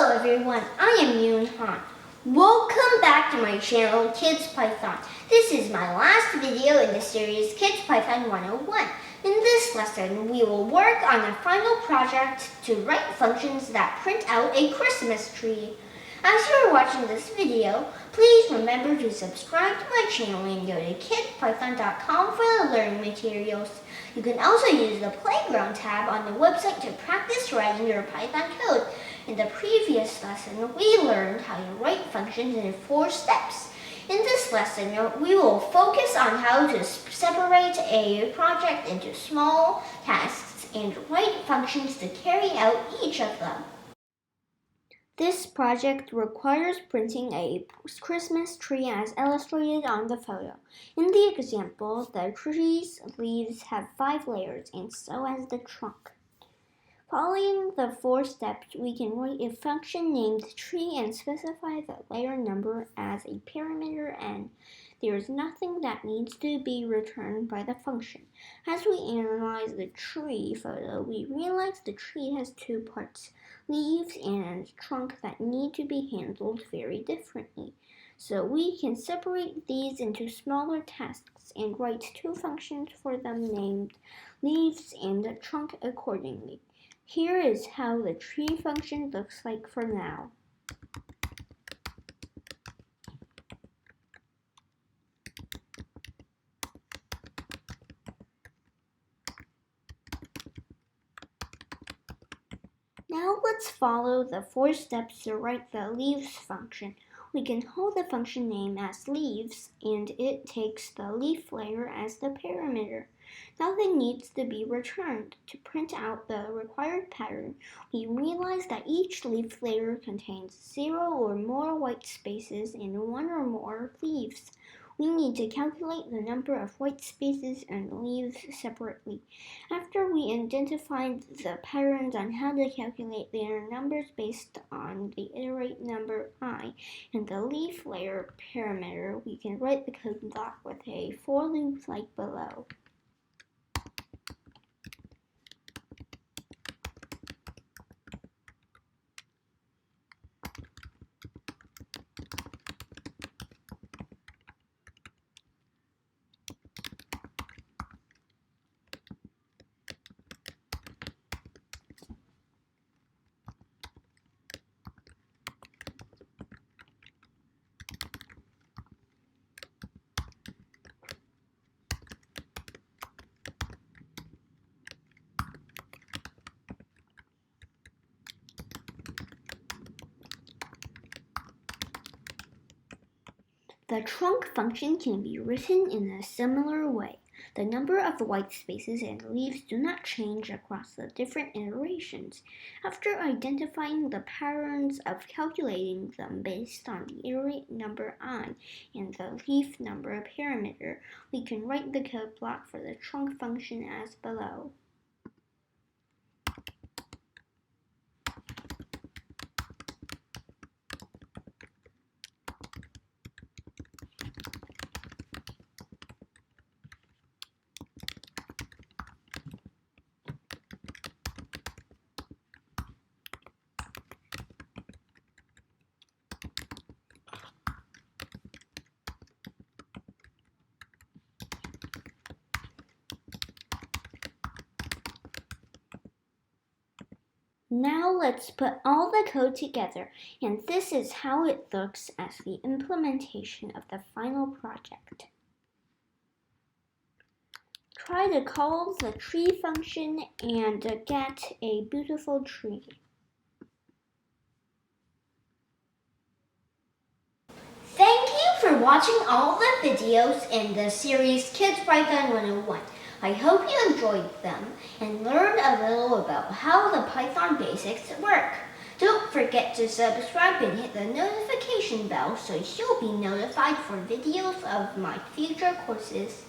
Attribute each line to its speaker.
Speaker 1: Hello everyone, I am Yoon Han. Welcome back to my channel, Kids Python. This is my last video in the series Kids Python 101. In this lesson, we will work on the final project to write functions that print out a Christmas tree. As you are watching this video, please remember to subscribe to my channel and go to kidspython.com for the learning materials. You can also use the Playground tab on the website to practice writing your Python code. In the previous lesson, we learned how to write functions in 4 steps. In this lesson, we will focus on how to separate a project into small tasks and write functions to carry out each of them. This project requires printing a Christmas tree as illustrated on the photo. In the example, the tree's leaves have 5 layers, and so has the trunk. Following the 4 steps, we can write a function named tree and specify the layer number as a parameter n. There is nothing that needs to be returned by the function. As we analyze the tree photo, we realize the tree has 2 parts, leaves and a trunk that need to be handled very differently. So we can separate these into smaller tasks and write 2 functions for them named leaves and the trunk accordingly. Here is how the tree function looks like for now. Now let's follow the 4 steps to write the leaves function. We can hold the function name as leaves, and it takes the leaf layer as the parameter. Nothing needs to be returned. To print out the required pattern, we realize that each leaf layer contains 0 or more white spaces and 1 or more leaves. We need to calculate the number of white spaces and leaves separately. After we identified the patterns on how to calculate their numbers based on the iterate number I and the leaf layer parameter, we can write the code block with a for loop like below. The trunk function can be written in a similar way. The number of white spaces and leaves do not change across the different iterations. After identifying the patterns of calculating them based on the iterate number I and the leaf number parameter, we can write the code block for the trunk function as below. Now let's put all the code together, and this is how it looks as the implementation of the final project. Try to call the tree function and get a beautiful tree. Thank you for watching all the videos in the series Kids Python 101. I hope you enjoyed them and learned a little about how the Python basics work. Don't forget to subscribe and hit the notification bell so you'll be notified for videos of my future courses.